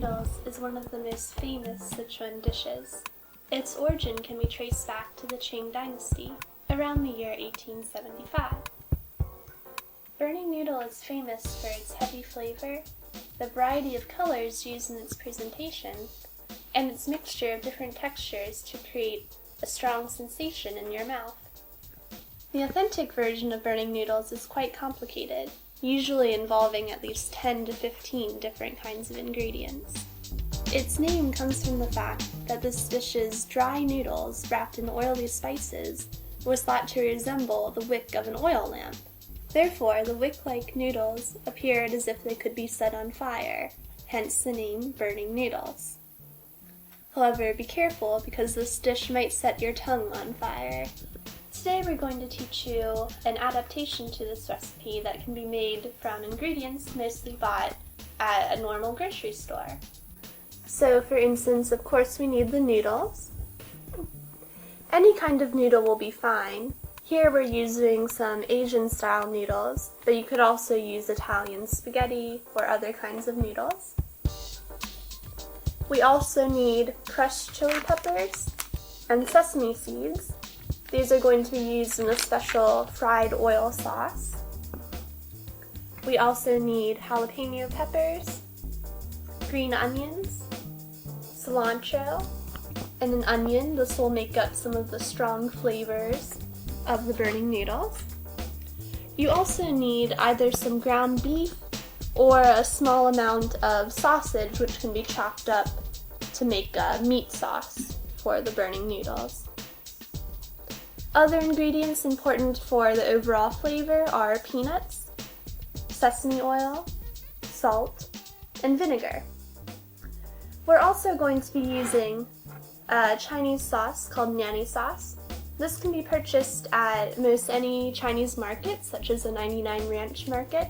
noodles is one of the most famous Sichuan dishes. Its origin can be traced back to the Qing dynasty, around the year 1875. Burning noodle is famous for its heavy flavor, the variety of colors used in its presentation, and its mixture of different textures to create a strong sensation in your mouth. The authentic version of burning noodles is quite complicated, usually involving at least 10 to 15 different kinds of ingredients. Its name comes from the fact that this dish's dry noodles wrapped in oily spices was thought to resemble the wick of an oil lamp. Therefore, the wick-like noodles appeared as if they could be set on fire, hence the name burning noodles. However, be careful because this dish might set your tongue on fire. Today we're going to teach you an adaptation to this recipe that can be made from ingredients mostly bought at a normal grocery store. So for instance, of course we need the noodles. Any kind of noodle will be fine. Here we're using some Asian style noodles, but you could also use Italian spaghetti or other kinds of noodles. We also need crushed chili peppers and sesame seeds. These are going to be used in a special fried oil sauce. We also need jalapeno peppers, green onions, cilantro, and an onion. This will make up some of the strong flavors of the burning noodles. You also need either some ground beef or a small amount of sausage, which can be chopped up to make a meat sauce for the burning noodles. Other ingredients important for the overall flavor are peanuts, sesame oil, salt, and vinegar. We're also going to be using a Chinese sauce called nani sauce. This can be purchased at most any Chinese market, such as a 99 Ranch market.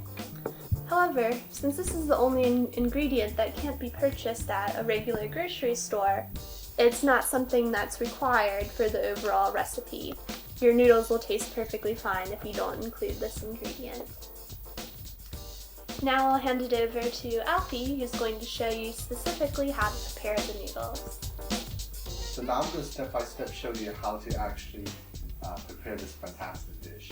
However, since this is the only ingredient that can't be purchased at a regular grocery store, it's not something that's required for the overall recipe. Your noodles will taste perfectly fine if you don't include this ingredient. Now I'll hand it over to Alfie, who's going to show you specifically how to prepare the noodles. So now I'm going to step by step show you how to actually prepare this fantastic dish.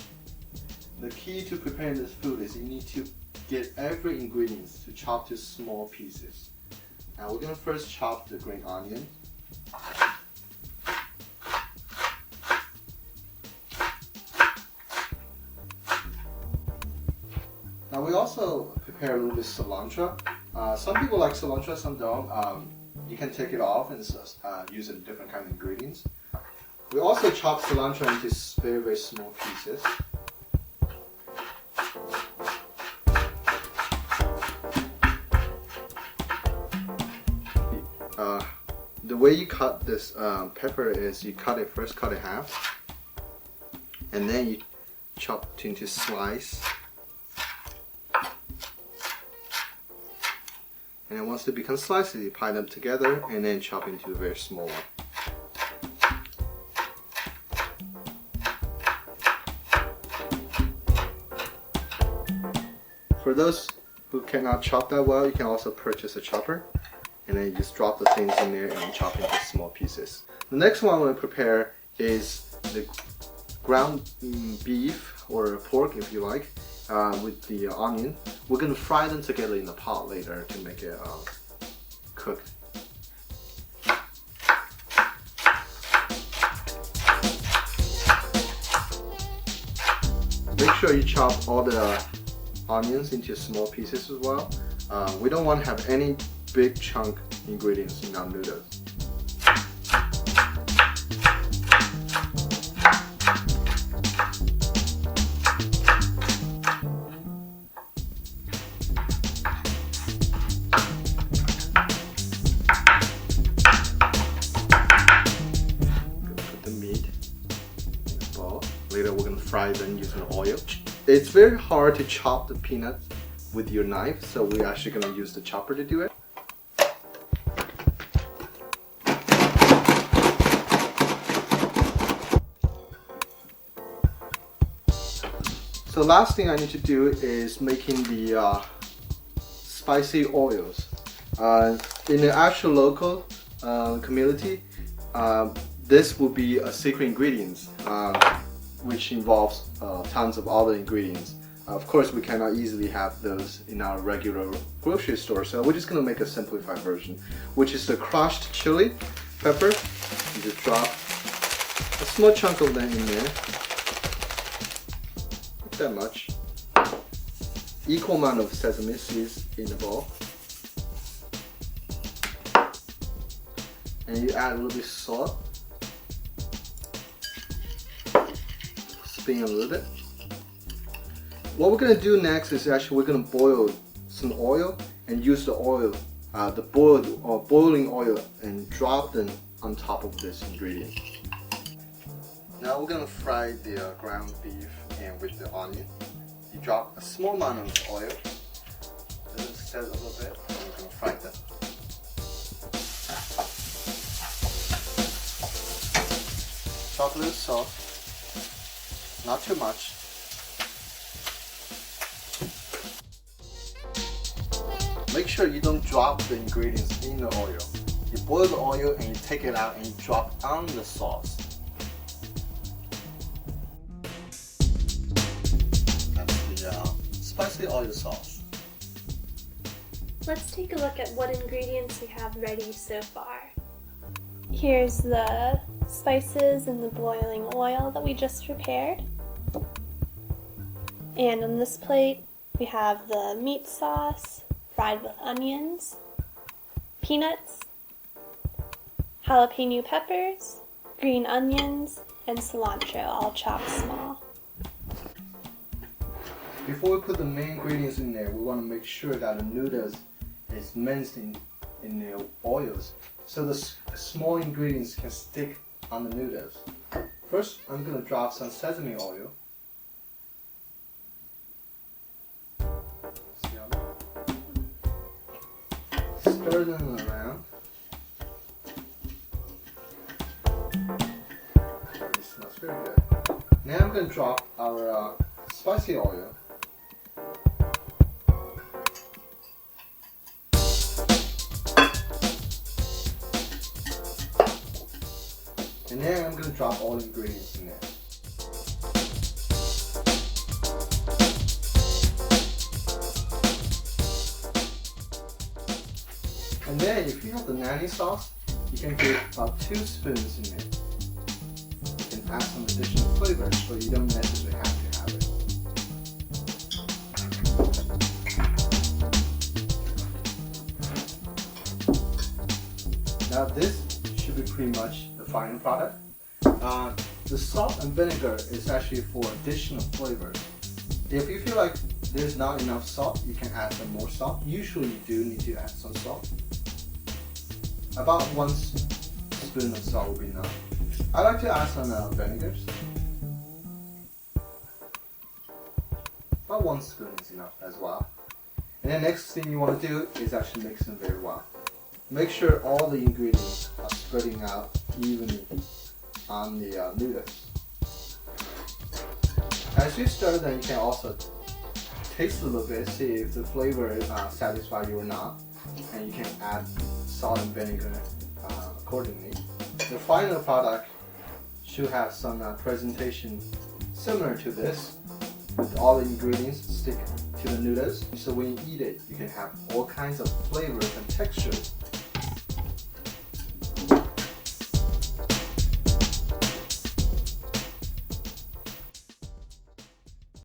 The key to preparing this food is you need to get every ingredient to chop to small pieces. Now we're going to first chop the green onion. Now we also prepare a little bit of cilantro. Some people like cilantro, some don't. You can take it off and use it in different kind of ingredients. We also chop cilantro into very, very small pieces. The way you cut this pepper is you first cut it half, and then you chop it into slice. And then once they become slices, you pile them together and then chop into a very small one. For those who cannot chop that well, you can also purchase a chopper. And then you just drop the things in there and chop into small pieces. The next one I'm going to prepare is the ground beef or pork, if you like, with the onion. We're going to fry them together in the pot later to make it cook. Make sure you chop all the onions into small pieces as well. We don't want to have any big chunk ingredients in our noodles. Put the meat in a bowl. Later we're going to fry them using oil. It's very hard to chop the peanuts with your knife, so we're actually going to use the chopper to do it. So last thing I need to do is making the spicy oils. In the actual local community, this will be a secret ingredients, which involves tons of other ingredients. Of course, we cannot easily have those in our regular grocery store, so we're just going to make a simplified version, which is the crushed chili pepper. You just drop a small chunk of that in there, not that much. Equal amount of sesame seeds in the bowl, and you add a little bit of salt. Spin a little bit. What we're going to do next is actually we're going to boil some oil and use the oil, the boiling oil, and drop them on top of this ingredient. Now we're going to fry the ground beef and with the onion. You drop a small amount of oil, let it set a little bit, and we're going to fry them. Drop a little salt, not too much. Make sure you don't drop the ingredients in the oil. You boil the oil and you take it out and you drop on the sauce. That's the spicy oil sauce. Let's take a look at what ingredients we have ready so far. Here's the spices and the boiling oil that we just prepared. And on this plate, we have the meat sauce, fried with onions, peanuts, jalapeno peppers, green onions, and cilantro, all chopped small. Before we put the main ingredients in there, we want to make sure that the noodles is minced in the oils, so the small ingredients can stick on the noodles. First, I'm going to drop some sesame oil. Stir them around. This smells very good. Now I'm going to drop our spicy oil. And then I'm going to drop all the ingredients in there. And then if you have the nani sauce, you can put about 2 spoons in it. You can add some additional flavors, but you don't necessarily have to have it. Now this should be pretty much the final product. The salt and vinegar is actually for additional flavors. If you feel like there's not enough salt, you can add some more salt. Usually you do need to add some salt. About 1 spoon of salt will be enough. I like to add some vinegars. About 1 spoon is enough as well. And then next thing you want to do is actually mix them very well. Make sure all the ingredients are spreading out evenly on the noodles. As you stir them, you can also taste a little bit, see if the flavor satisfies you or not, and you can add salt and vinegar accordingly. The final product should have some presentation similar to this, with all the ingredients stick to the noodles, so when you eat it, you can have all kinds of flavors and textures